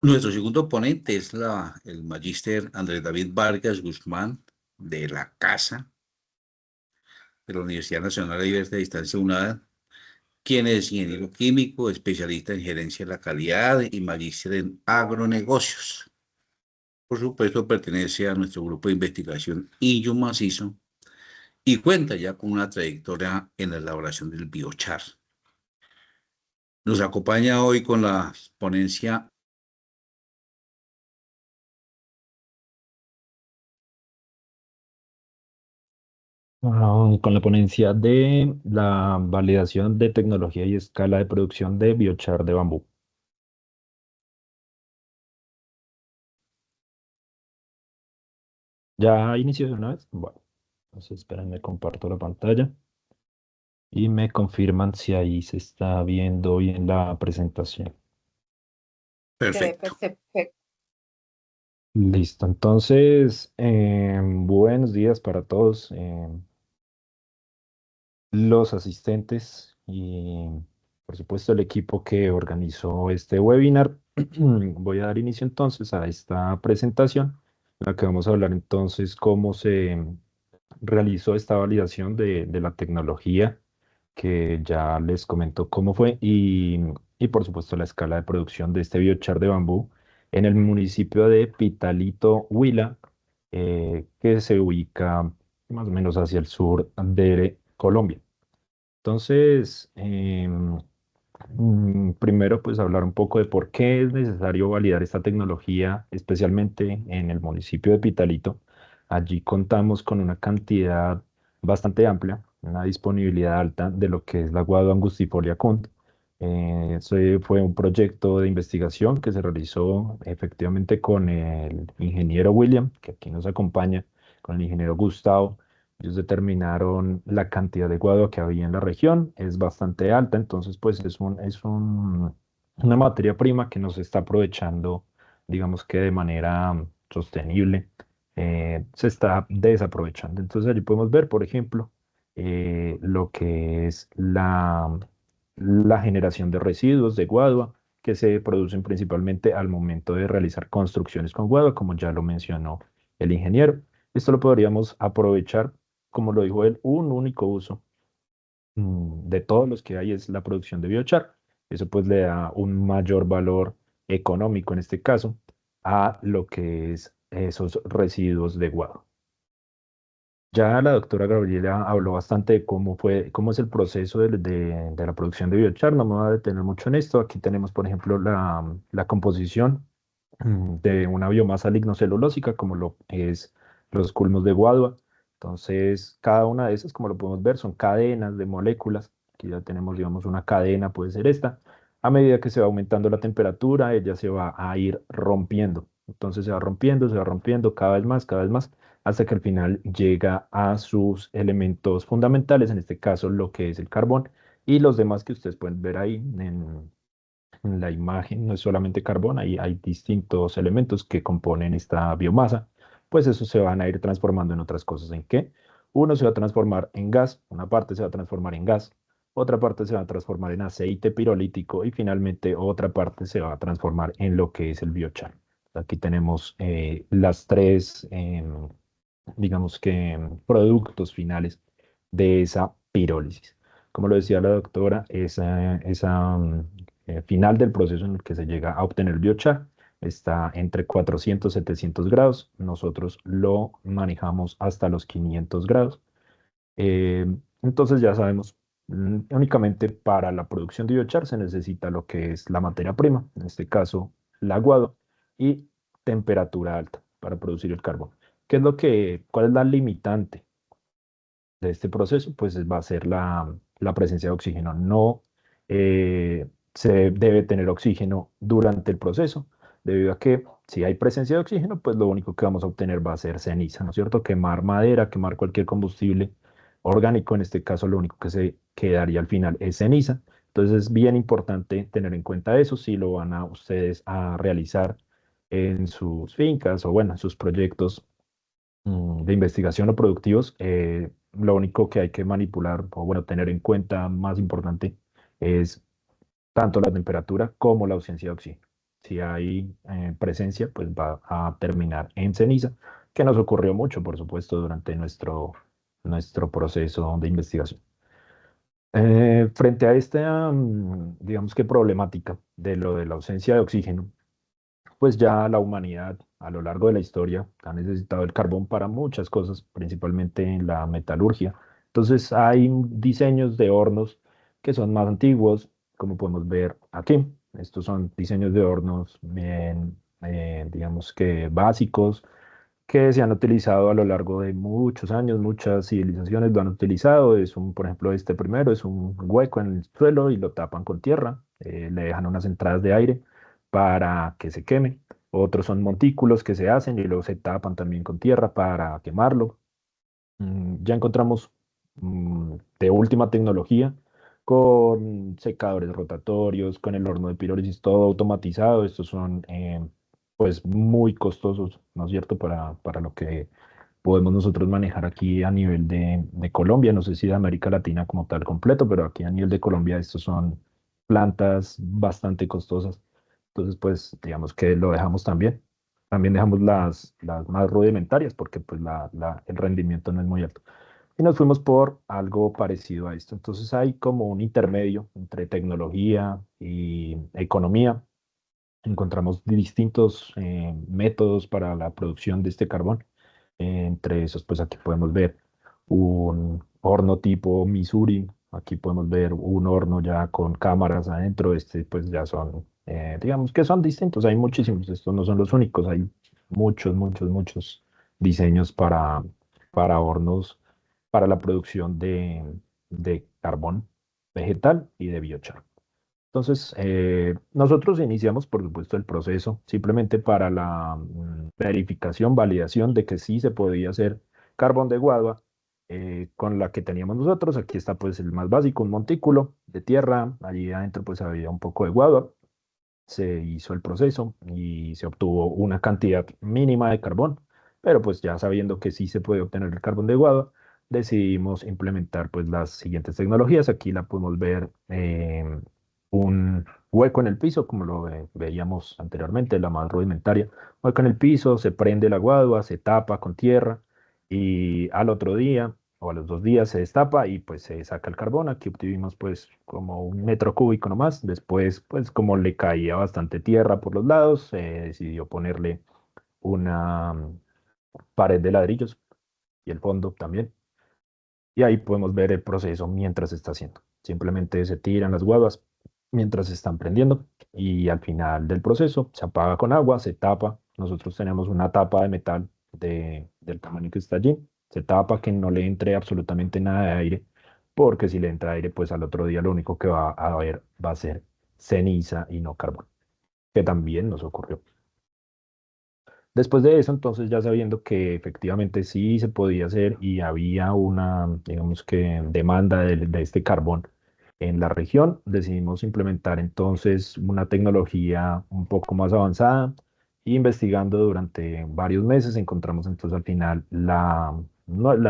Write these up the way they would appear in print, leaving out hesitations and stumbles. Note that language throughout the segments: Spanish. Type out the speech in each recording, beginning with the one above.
Nuestro segundo ponente es el magíster Andrés David Vargas Guzmán, de la Casa, de la Universidad Nacional Abierta de Distancia UNADA, quien es ingeniero químico, especialista en gerencia de la calidad y magíster en agronegocios. Por supuesto, pertenece a nuestro grupo de investigación INJU Macizo y cuenta ya con una trayectoria en la elaboración del biochar. Nos acompaña hoy con la ponencia. Con la ponencia de la validación de tecnología y escala de producción de biochar de bambú. ¿Ya inició de una vez? Bueno, entonces espérenme, comparto la pantalla y me confirman si ahí se está viendo bien la presentación. Se ve Perfecto. perfecto. Listo, entonces, buenos días para todos los asistentes y por supuesto el equipo que organizó este webinar. Voy a dar inicio entonces a esta presentación, en la que vamos a hablar entonces cómo se realizó esta validación de la tecnología, que ya les comento cómo fue, y por supuesto la escala de producción de este biochar de bambú en el municipio de Pitalito, Huila, que se ubica más o menos hacia el sur de Colombia. Entonces, primero pues hablar un poco de por qué es necesario validar esta tecnología, especialmente en el municipio de Pitalito. Allí contamos con una cantidad bastante amplia, una disponibilidad alta de lo que es la guadua angustifolia Kuhn. Ese fue un proyecto de investigación que se realizó efectivamente con el ingeniero William, que aquí nos acompaña, con el ingeniero Gustavo. Ellos determinaron la cantidad de guadua que había en la región, es bastante alta, entonces pues una materia prima que nos está aprovechando, digamos que de manera sostenible, se está desaprovechando. Entonces allí podemos ver, por ejemplo, lo que es la generación de residuos de guadua que se producen principalmente al momento de realizar construcciones con guadua, como ya lo mencionó el ingeniero. Esto lo podríamos aprovechar, como lo dijo él, un único uso de todos los que hay es la producción de biochar. Eso pues le da un mayor valor económico en este caso a lo que es esos residuos de guado. Ya la doctora Gabriela habló bastante de cómo es el proceso de la producción de biochar. No me voy a detener mucho en esto. Aquí tenemos, por ejemplo, la composición de una biomasa lignocelulósica, como lo es los culmos de Guadua. Entonces, cada una de esas, como lo podemos ver, son cadenas de moléculas. Aquí ya tenemos, digamos, una cadena, puede ser esta. A medida que se va aumentando la temperatura, ella se va a ir rompiendo. Entonces se va rompiendo cada vez más, hasta que al final llega a sus elementos fundamentales, en este caso lo que es el carbón, y los demás que ustedes pueden ver ahí en la imagen. No es solamente carbón, hay distintos elementos que componen esta biomasa, pues esos se van a ir transformando en otras cosas. ¿En qué? Uno se va a transformar en gas, una parte se va a transformar en gas, otra parte se va a transformar en aceite pirolítico y finalmente otra parte se va a transformar en lo que es el biochar. Aquí tenemos las tres, digamos que, productos finales de esa pirólisis. Como lo decía la doctora, esa final del proceso en el que se llega a obtener biochar está entre 400 y 700 grados. Nosotros lo manejamos hasta los 500 grados. Eh, entonces ya sabemos, únicamente para la producción de biochar se necesita lo que es la materia prima, en este caso el aguado, y temperatura alta para producir el carbón. ¿Cuál es la limitante de este proceso? Pues va a ser la presencia de oxígeno. No se debe tener oxígeno durante el proceso, debido a que si hay presencia de oxígeno, pues lo único que vamos a obtener va a ser ceniza, ¿no es cierto? Quemar madera, quemar cualquier combustible orgánico, en este caso lo único que se quedaría al final es ceniza. Entonces es bien importante tener en cuenta eso si lo van a ustedes a realizar en sus fincas o bueno, en sus proyectos de investigación o productivos. Lo único que hay que manipular o bueno, tener en cuenta más importante es tanto la temperatura como la ausencia de oxígeno. si hay presencia, pues va a terminar en ceniza, que nos ocurrió mucho, por supuesto, durante nuestro proceso de investigación. Frente a esta, digamos que problemática de lo de la ausencia de oxígeno, pues ya la humanidad a lo largo de la historia ha necesitado el carbón para muchas cosas, principalmente en la metalurgia. Entonces hay diseños de hornos que son más antiguos, como podemos ver aquí. Estos son diseños de hornos bien, digamos que básicos, que se han utilizado a lo largo de muchos años, muchas civilizaciones lo han utilizado. Es un, por ejemplo, este primero es un hueco en el suelo y lo tapan con tierra, le dejan unas entradas de aire para que se queme. Otros son montículos que se hacen y luego se tapan también con tierra para quemarlo. Ya encontramos de última tecnología con secadores rotatorios, con el horno de pirólisis todo automatizado. Estos son pues muy costosos, ¿no es cierto? Para lo que podemos nosotros manejar aquí a nivel de Colombia. No sé si de América Latina como tal completo, pero aquí a nivel de Colombia estos son plantas bastante costosas. Entonces, pues digamos que lo dejamos también. También dejamos las más rudimentarias porque pues el rendimiento no es muy alto. Y nos fuimos por algo parecido a esto. Entonces hay como un intermedio entre tecnología y economía. Encontramos distintos métodos para la producción de este carbón. Entre esos, pues aquí podemos ver un horno tipo Missouri. Aquí podemos ver un horno ya con cámaras adentro. Este, pues ya son, digamos que son distintos. Hay muchísimos. Estos no son los únicos. Hay muchos, muchos, muchos diseños para hornos para la producción de carbón vegetal y de biochar. Entonces, nosotros iniciamos, por supuesto, el proceso simplemente para la verificación, validación de que sí se podía hacer carbón de guadua con la que teníamos nosotros. Aquí está pues el más básico, un montículo de tierra. Allí adentro pues había un poco de guadua. Se hizo el proceso y se obtuvo una cantidad mínima de carbón, pero pues ya sabiendo que sí se puede obtener el carbón de guadua, decidimos implementar pues las siguientes tecnologías. Aquí la podemos ver un hueco en el piso, como lo veíamos anteriormente, la más rudimentaria. Hueco en el piso, se prende la guadua, se tapa con tierra y al otro día o a los 2 días se destapa y pues se saca el carbón. Aquí obtuvimos pues como 1 metro cúbico nomás. Después pues como le caía bastante tierra por los lados, se decidió ponerle una pared de ladrillos y el fondo también. Y ahí podemos ver el proceso mientras se está haciendo. Simplemente se tiran las guaduas mientras se están prendiendo y al final del proceso se apaga con agua, se tapa. Nosotros tenemos una tapa de metal del tamaño que está allí. Se tapa que no le entre absolutamente nada de aire, porque si le entra aire, pues al otro día lo único que va a haber va a ser ceniza y no carbón, que también nos ocurrió. Después de eso, entonces ya sabiendo que efectivamente sí se podía hacer y había una, digamos que, demanda de este carbón en la región, decidimos implementar entonces una tecnología un poco más avanzada. Investigando durante varios meses, encontramos entonces al final la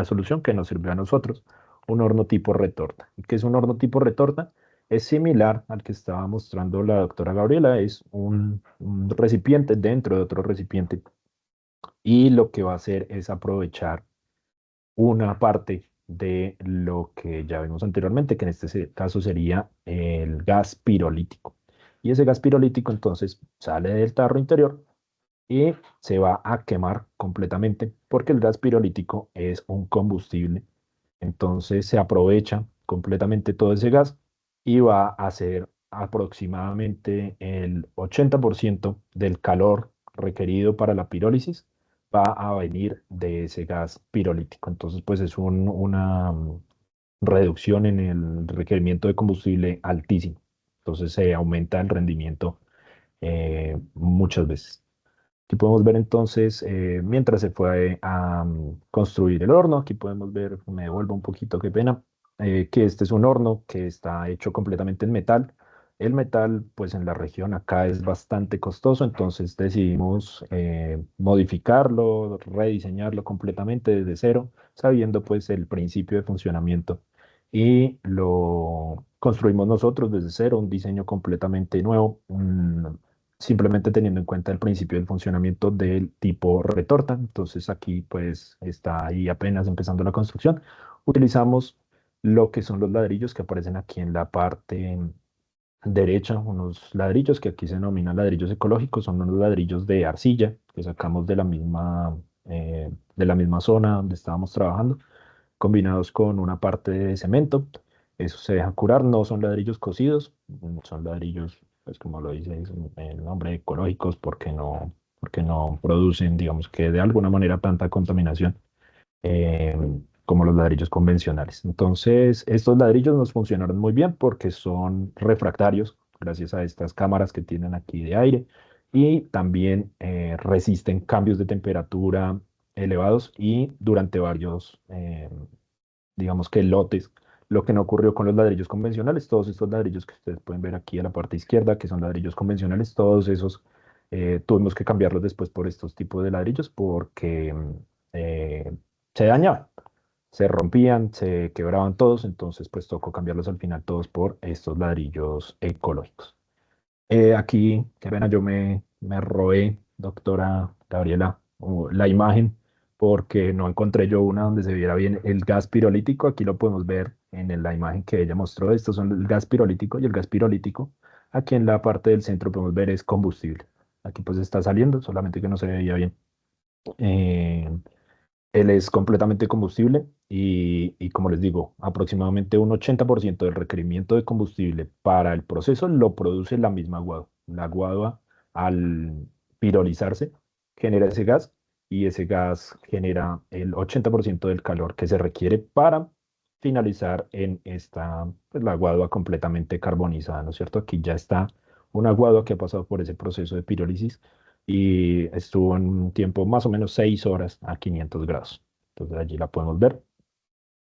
solución que nos sirvió a nosotros, un horno tipo retorta. ¿Y qué es un horno tipo retorta? Es similar al que estaba mostrando la doctora Gabriela, es un recipiente dentro de otro recipiente y lo que va a hacer es aprovechar una parte de lo que ya vimos anteriormente, que en este caso sería el gas pirolítico. Y ese gas pirolítico entonces sale del tarro interior y se va a quemar completamente porque el gas pirolítico es un combustible. Entonces se aprovecha completamente todo ese gas y va a ser aproximadamente el 80% del calor requerido para la pirólisis va a venir de ese gas pirolítico. Entonces, pues es una reducción en el requerimiento de combustible altísimo. Entonces se aumenta el rendimiento muchas veces. Aquí podemos ver entonces, mientras se fue a construir el horno, aquí podemos ver, me devuelvo un poquito, qué pena, que este es un horno que está hecho completamente en metal. El metal, pues en la región acá es bastante costoso, entonces decidimos modificarlo, rediseñarlo completamente desde cero, sabiendo pues el principio de funcionamiento. Y lo construimos nosotros desde cero, un diseño completamente nuevo, simplemente teniendo en cuenta el principio del funcionamiento del tipo retorta. Entonces aquí pues está ahí apenas empezando la construcción. Utilizamos lo que son los ladrillos que aparecen aquí en la parte derecha, unos ladrillos que aquí se denominan ladrillos ecológicos, son unos ladrillos de arcilla que sacamos de la misma zona donde estábamos trabajando, combinados con una parte de cemento. Eso se deja curar, no son ladrillos cocidos, son ladrillos, pues como lo dice el nombre, ecológicos, porque no producen, digamos que de alguna manera tanta contaminación eh, como los ladrillos convencionales. Entonces, estos ladrillos nos funcionaron muy bien porque son refractarios, gracias a estas cámaras que tienen aquí de aire, y también resisten cambios de temperatura elevados y durante varios, digamos que lotes. Lo que no ocurrió con los ladrillos convencionales, todos estos ladrillos que ustedes pueden ver aquí a la parte izquierda, que son ladrillos convencionales, todos esos tuvimos que cambiarlos después por estos tipos de ladrillos porque eh, se dañaban, se rompían, se quebraban todos, entonces pues tocó cambiarlos al final todos por estos ladrillos ecológicos. Aquí, qué pena, me robé, doctora Gabriela, la imagen porque no encontré yo una donde se viera bien el gas pirolítico. Aquí lo podemos ver la imagen que ella mostró. Estos son el gas pirolítico y el gas pirolítico. Aquí en la parte del centro podemos ver es combustible. Aquí pues está saliendo, solamente que no se veía bien. Eh, Él es completamente combustible y como les digo, aproximadamente un 80% del requerimiento de combustible para el proceso lo produce la misma guadua. La guadua, al pirolizarse, genera ese gas y ese gas genera el 80% del calor que se requiere para finalizar en pues, la guadua completamente carbonizada, ¿no es cierto? Aquí ya está una guadua que ha pasado por ese proceso de pirólisis y estuvo en un tiempo más o menos 6 horas a 500 grados. Entonces allí la podemos ver.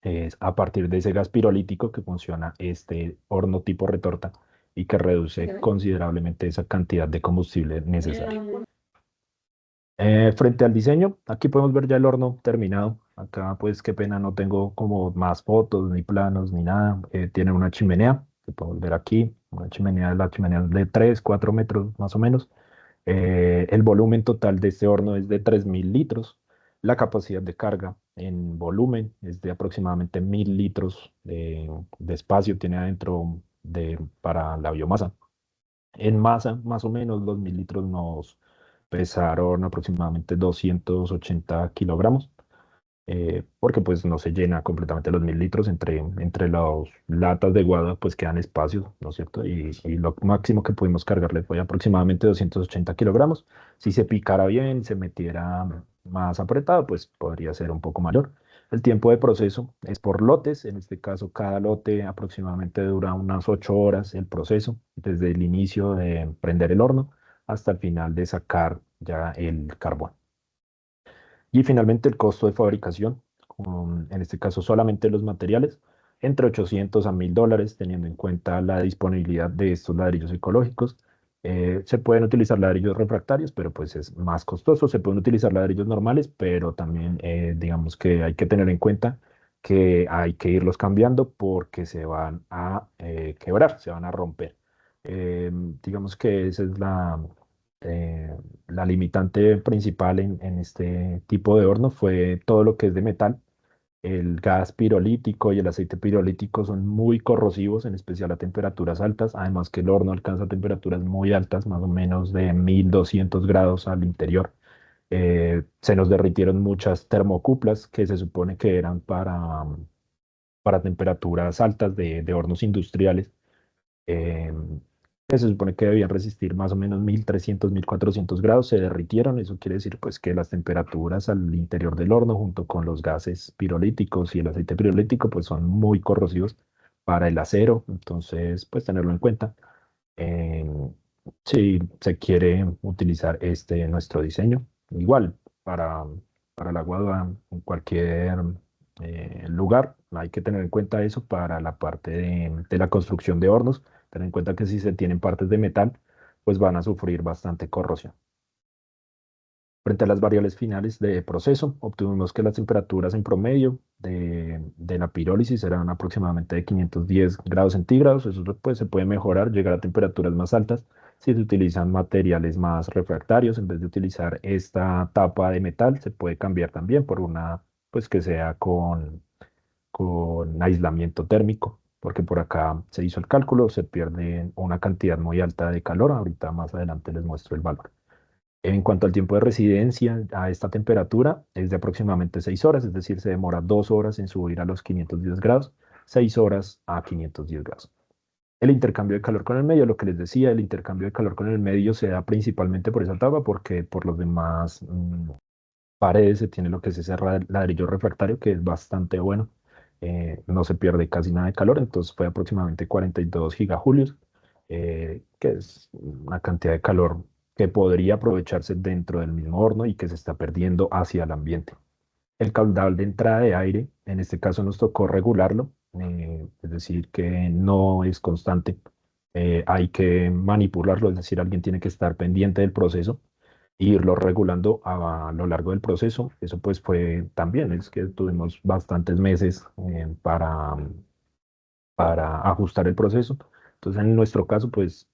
Es a partir de ese gas pirolítico que funciona este horno tipo retorta y que reduce considerablemente esa cantidad de combustible necesaria. Frente al diseño, aquí podemos ver ya el horno terminado. Acá pues qué pena, no tengo como más fotos, ni planos, ni nada. Tiene una chimenea, que podemos ver aquí, una chimenea, la chimenea es de 3 4 metros más o menos. El volumen total de este horno es de 3.000 litros. La capacidad de carga en volumen es de aproximadamente 1.000 litros de espacio tiene adentro para la biomasa. En masa, más o menos, los 1.000 litros nos pesaron aproximadamente 280 kilogramos, porque pues no se llena completamente los 1.000 litros entre las latas de guada, pues quedan espacios, ¿no es cierto? Y lo máximo que pudimos cargarle fue aproximadamente 280 kilogramos. Si se picara bien, se metiera más apretado, pues podría ser un poco mayor. El tiempo de proceso es por lotes, en este caso cada lote aproximadamente dura unas 8 horas el proceso, desde el inicio de prender el horno hasta el final de sacar ya el carbón. Y finalmente el costo de fabricación, en este caso solamente los materiales, entre 800 a 1.000 dólares, teniendo en cuenta la disponibilidad de estos ladrillos ecológicos. Se pueden utilizar ladrillos refractarios, pero pues es más costoso. Se pueden utilizar ladrillos normales, pero también digamos que hay que tener en cuenta que hay que irlos cambiando porque se van a quebrar, se van a romper. Digamos que esa es eh, la limitante principal en este tipo de horno fue todo lo que es de metal. El gas pirolítico y el aceite pirolítico son muy corrosivos, en especial a temperaturas altas, además que el horno alcanza temperaturas muy altas, más o menos de 1.200 grados al interior. Se nos derritieron muchas termocuplas que se supone que eran para temperaturas altas de hornos industriales, eh, que se supone que debían resistir más o menos 1.300, 1.400 grados, se derritieron. Eso quiere decir pues que las temperaturas al interior del horno junto con los gases pirolíticos y el aceite pirolítico pues son muy corrosivos para el acero, entonces pues tenerlo en cuenta. eh, si se quiere utilizar nuestro diseño, igual para, para la guadua en cualquier lugar, hay que tener en cuenta eso para la parte de la construcción de hornos. Tener en cuenta que si se tienen partes de metal, pues van a sufrir bastante corrosión. Frente a las variables finales de proceso, obtuvimos que las temperaturas en promedio de la pirólisis eran aproximadamente de 510 grados centígrados. Eso pues, se puede mejorar, llegar a temperaturas más altas. Si se utilizan materiales más refractarios, en vez de utilizar esta tapa de metal, se puede cambiar también por una, pues que sea con aislamiento térmico, porque por acá se hizo el cálculo, se pierde una cantidad muy alta de calor. Ahorita más adelante les muestro el valor. En cuanto al tiempo de residencia a esta temperatura, es de aproximadamente 6 horas, es decir, se demora 2 horas en subir a los 510 grados, 6 horas a 510 grados. El intercambio de calor con el medio, lo que les decía, el intercambio de calor con el medio se da principalmente por esa tapa, porque por los demás paredes se tiene lo que es ese ladrillo refractario, que es bastante bueno. No se pierde casi nada de calor, entonces fue aproximadamente 42 gigajulios, que es una cantidad de calor que podría aprovecharse dentro del mismo horno y que se está perdiendo hacia el ambiente. El caudal de entrada de aire, en este caso nos tocó regularlo, es decir, que no es constante. Hay que manipularlo, es decir, alguien tiene que estar pendiente del proceso e irlo regulando a lo largo del proceso. Eso pues fue también, es que tuvimos bastantes meses para ajustar el proceso. Entonces, en nuestro caso, pues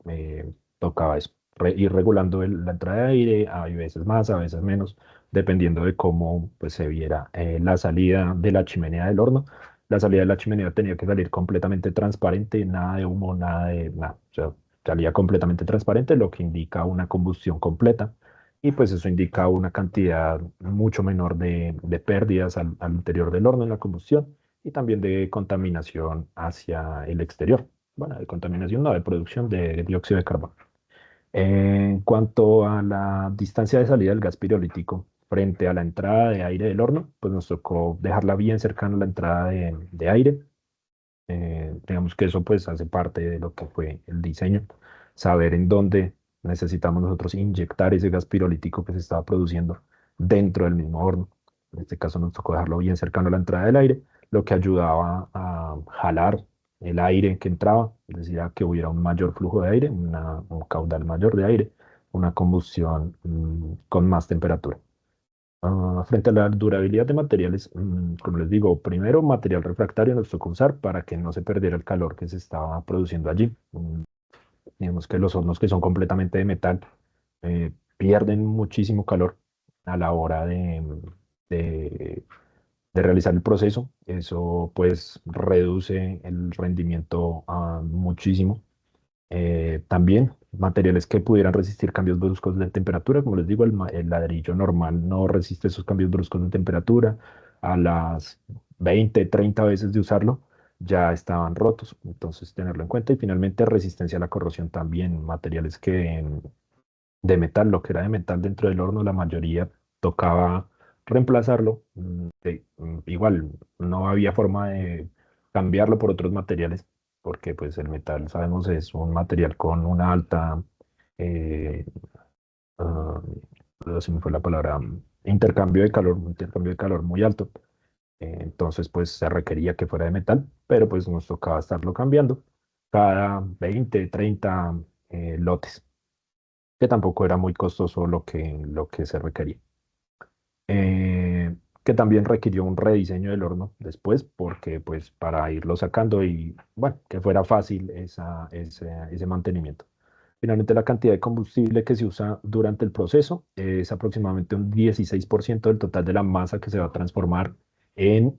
tocaba eso, ir regulando la entrada de aire, a veces más, a veces menos, dependiendo de cómo pues, se viera la salida de la chimenea del horno. La salida de la chimenea tenía que salir completamente transparente, nada de humo, nada de nada. O sea, salía completamente transparente, lo que indica una combustión completa. Y pues eso indica una cantidad mucho menor de pérdidas al interior del horno en la combustión y también de contaminación hacia el exterior. Bueno, de contaminación no, de producción de dióxido de carbono. En cuanto a la distancia de salida del gas pirolítico frente a la entrada de aire del horno, pues nos tocó dejarla bien cercana a la entrada de aire. Digamos que eso pues hace parte de lo que fue el diseño, saber en dónde necesitamos nosotros inyectar ese gas pirolítico que se estaba produciendo dentro del mismo horno. En este caso nos tocó dejarlo bien cercano a la entrada del aire, lo que ayudaba a jalar el aire que entraba, es decir, a que hubiera un mayor flujo de aire, un caudal mayor de aire, una combustión con más temperatura. Frente a la durabilidad de materiales, como les digo, primero material refractario nos tocó usar para que no se perdiera el calor que se estaba produciendo allí. Digamos que los hornos que son completamente de metal pierden muchísimo calor a la hora de, de realizar el proceso. Eso pues reduce el rendimiento muchísimo. También materiales que pudieran resistir cambios bruscos de temperatura, como les digo, el ladrillo normal no resiste esos cambios bruscos de temperatura. A las 20, 30 veces de usarlo ya estaban rotos, entonces tenerlo en cuenta. Y finalmente resistencia a la corrosión también, materiales que de metal, lo que era de metal dentro del horno, la mayoría tocaba reemplazarlo. Igual no había forma de cambiarlo por otros materiales, porque pues el metal, sabemos, es un material con una alta, eh, ah, se me fue la palabra, intercambio de calor, un intercambio de calor muy alto. Entonces pues se requería que fuera de metal, pero pues nos tocaba estarlo cambiando cada 20, 30 lotes, que tampoco era muy costoso lo que se requería. Que también requirió un rediseño del horno después, porque pues para irlo sacando y bueno, que fuera fácil ese mantenimiento. Finalmente, la cantidad de combustible que se usa durante el proceso es aproximadamente un 16% del total de la masa que se va a transformar en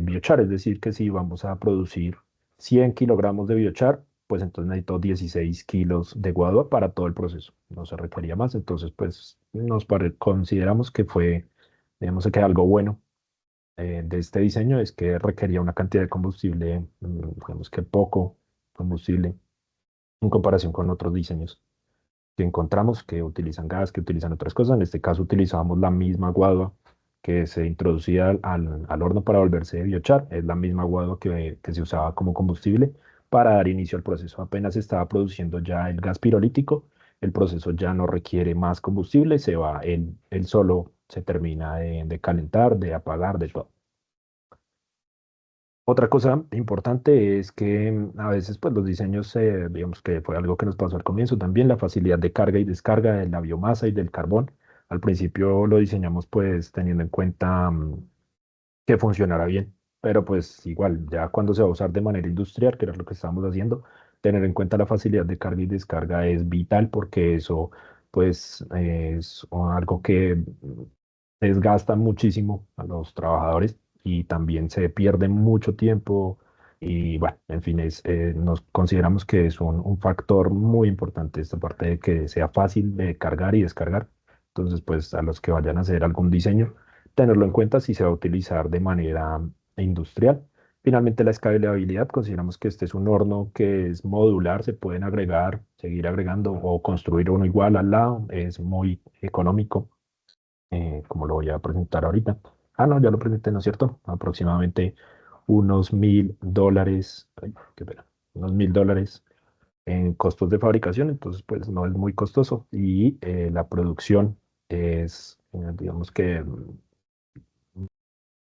biochar. Es decir, que si vamos a producir 100 kilogramos de biochar, pues entonces necesito 16 kilos de guadua para todo el proceso. No se requería más. Entonces, pues consideramos que fue, digamos que algo bueno de este diseño es que requería una cantidad de combustible, digamos que poco combustible en comparación con otros diseños que encontramos que utilizan gas, que utilizan otras cosas. En este caso utilizábamos la misma guadua que se introducía al horno para volverse de biochar. Es la misma guadua que se usaba como combustible para dar inicio al proceso. Apenas se estaba produciendo ya el gas pirolítico, el proceso ya no requiere más combustible, se va, él solo se termina de calentar, de apagar, de todo. Otra cosa importante es que a veces pues los diseños, digamos que fue algo que nos pasó al comienzo también, la facilidad de carga y descarga de la biomasa y del carbón. Al principio lo diseñamos pues teniendo en cuenta que funcionara bien, pero pues igual ya cuando se va a usar de manera industrial, que era lo que estábamos haciendo, tener en cuenta la facilidad de carga y descarga es vital porque eso pues es algo que desgasta muchísimo a los trabajadores y también se pierde mucho tiempo y bueno, en fin, nos consideramos que es un factor muy importante esta parte de que sea fácil de cargar y descargar. Entonces, pues a los que vayan a hacer algún diseño, tenerlo en cuenta si se va a utilizar de manera industrial. Finalmente, la escalabilidad, consideramos que este es un horno que es modular, se pueden agregar, seguir agregando o construir uno igual al lado, es muy económico, como lo voy a presentar ahorita. Ah, no, ya lo presenté, ¿no es cierto? Aproximadamente unos $1.000, ay, qué pena, unos $1.000 en costos de fabricación, entonces pues no es muy costoso y la producción es, digamos que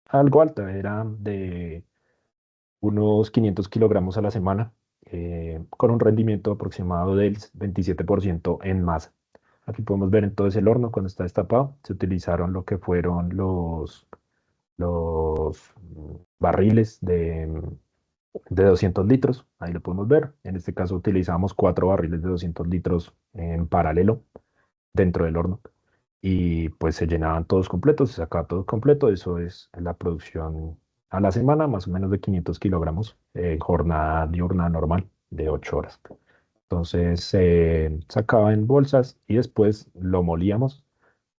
algo alta, era de unos 500 kilogramos a la semana, con un rendimiento aproximado del 27% en masa. Aquí podemos ver entonces el horno cuando está destapado. Se utilizaron lo que fueron los barriles de 200 litros. Ahí lo podemos ver. En este caso utilizamos 4 barriles de 200 litros en paralelo dentro del horno. Y pues se llenaban todos completos, se sacaba todo completo. Eso es la producción a la semana, más o menos de 500 kilogramos, jornada diurna normal de 8 horas. Entonces se sacaba en bolsas y después lo molíamos.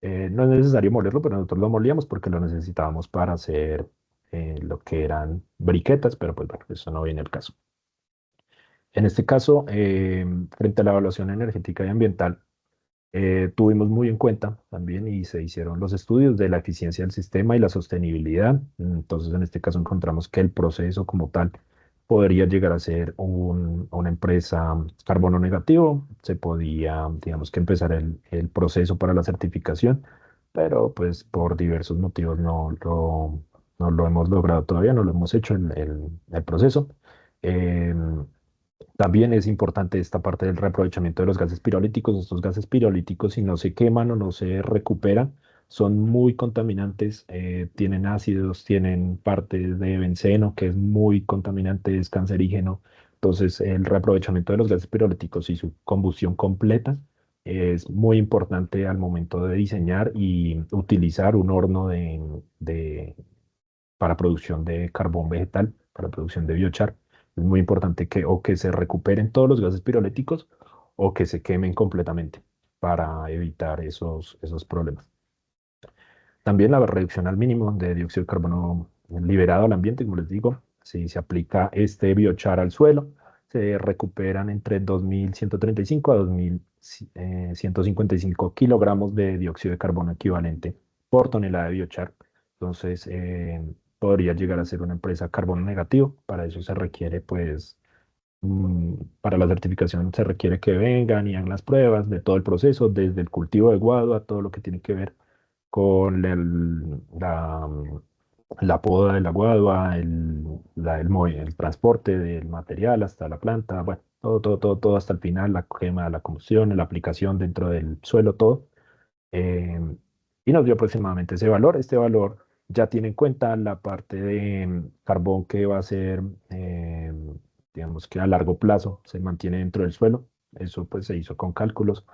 No es necesario molerlo, pero nosotros lo molíamos porque lo necesitábamos para hacer lo que eran briquetas, pero pues bueno, eso no viene al caso. En este caso, frente a la evaluación energética y ambiental, tuvimos muy en cuenta también y se hicieron los estudios de la eficiencia del sistema y la sostenibilidad. Entonces, en este caso encontramos que el proceso como tal podría llegar a ser una empresa carbono negativo. Se podía, digamos que empezar el proceso para la certificación, pero pues por diversos motivos no lo hemos logrado todavía, no lo hemos hecho el proceso. Em, También es importante esta parte del reaprovechamiento de los gases pirolíticos. Estos gases pirolíticos, si no se queman o no se recuperan, son muy contaminantes, tienen ácidos, tienen partes de benceno, que es muy contaminante, es cancerígeno. Entonces, el reaprovechamiento de los gases pirolíticos y su combustión completa es muy importante al momento de diseñar y utilizar un horno para producción de carbón vegetal, para producción de biochar. Es muy importante que o que se recuperen todos los gases piroléticos o que se quemen completamente para evitar esos problemas. También la reducción al mínimo de dióxido de carbono liberado al ambiente, como les digo, si se aplica este biochar al suelo, se recuperan entre 2.135 a 2.155 kilogramos de dióxido de carbono equivalente por tonelada de biochar. Entonces, podría llegar a ser una empresa carbono negativo. Para eso se requiere, pues, para la certificación se requiere que vengan y hagan las pruebas de todo el proceso, desde el cultivo de guadua, todo lo que tiene que ver con la poda de la guadua, el transporte del material hasta la planta, bueno, todo hasta el final, la quema, la combustión, la aplicación dentro del suelo, todo. eh, y nos dio aproximadamente ese valor. Este valor ya tiene en cuenta la parte de carbón que va a ser, digamos que a largo plazo se mantiene dentro del suelo. Eso pues se hizo con cálculos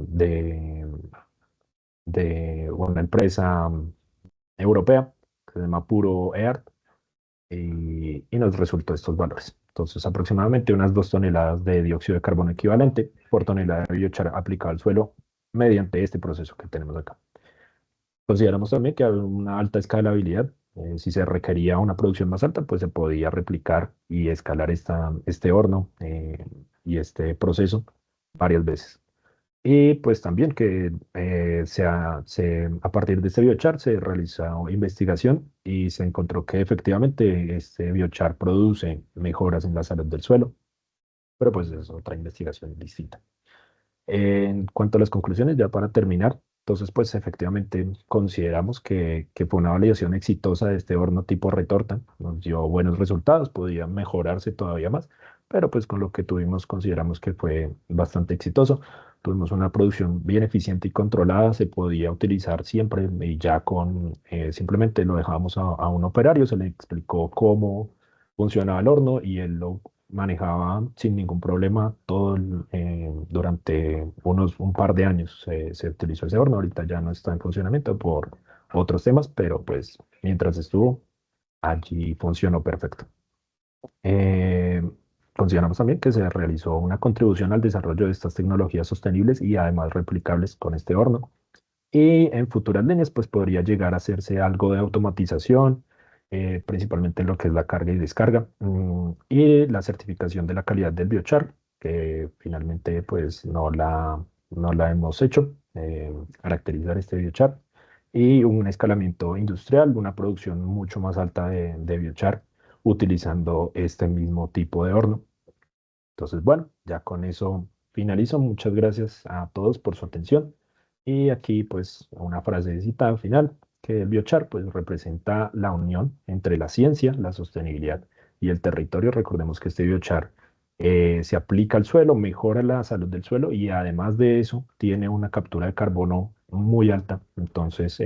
de una empresa europea que se llama Puro Earth y nos resultó estos valores. Entonces, aproximadamente unas 2 toneladas de dióxido de carbono equivalente por tonelada de biochar aplicado al suelo mediante este proceso que tenemos acá. Consideramos también que había una alta escalabilidad. Si se requería una producción más alta, pues se podía replicar y escalar este horno y este proceso varias veces. Y pues también que a partir de este biochar se realizó investigación y se encontró que efectivamente este biochar produce mejoras en la salud del suelo, pero pues es otra investigación distinta. En cuanto a las conclusiones, ya para terminar, entonces pues efectivamente consideramos que fue una validación exitosa de este horno tipo retorta, nos dio buenos resultados, podía mejorarse todavía más, pero pues con lo que tuvimos consideramos que fue bastante exitoso. Tuvimos una producción bien eficiente y controlada, se podía utilizar siempre y ya simplemente lo dejábamos a un operario, se le explicó cómo funcionaba el horno y él lo manejaba sin ningún problema durante un par de años. Se utilizó ese horno, ahorita ya no está en funcionamiento por otros temas, pero pues mientras estuvo allí funcionó perfecto. Eh, Consideramos también que se realizó una contribución al desarrollo de estas tecnologías sostenibles y además replicables con este horno. Y en futuras líneas, pues podría llegar a hacerse algo de automatización, principalmente en lo que es la carga y descarga, y la certificación de la calidad del biochar, que finalmente pues no la hemos hecho, caracterizar este biochar, y un escalamiento industrial, una producción mucho más alta de biochar, utilizando este mismo tipo de horno. Entonces, bueno, ya con eso finalizo. Muchas gracias a todos por su atención. Y aquí, pues, una frasecita final, que el biochar, pues, representa la unión entre la ciencia, la sostenibilidad y el territorio. Recordemos que este biochar se aplica al suelo, mejora la salud del suelo y además de eso, tiene una captura de carbono muy alta. Entonces,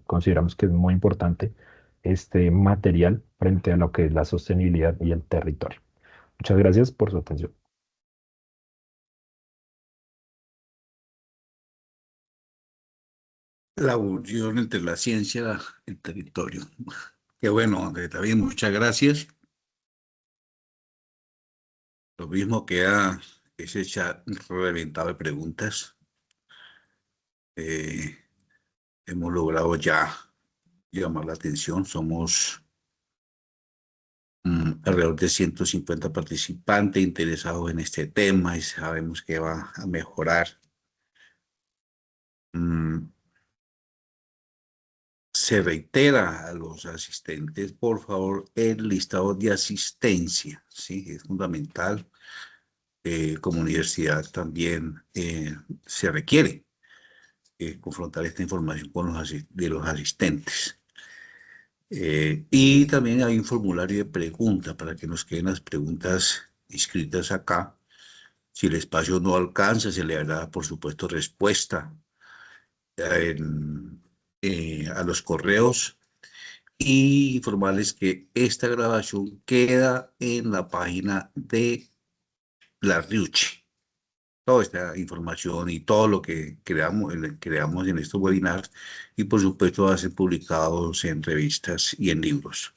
consideramos que es muy importante este material frente a lo que es la sostenibilidad y el territorio. Muchas gracias por su atención. La unión entre la ciencia y el territorio. Qué bueno, Andrés David, muchas gracias. Lo mismo queda ese chat reventado de preguntas. Eh, Hemos logrado ya llamar la atención. Somos alrededor de 150 participantes interesados en este tema y sabemos que va a mejorar. Se reitera a los asistentes, por favor, el listado de asistencia, ¿sí? Es fundamental. Como universidad también se requiere confrontar esta información con de los asistentes. Y también hay un formulario de preguntas para que nos queden las preguntas inscritas acá. Si el espacio no alcanza, se le dará, por supuesto, respuesta a los correos y informarles que esta grabación queda en la página de la RIUCHI. Toda esta información y todo lo que creamos en estos webinars y por supuesto va a ser publicados en revistas y en libros.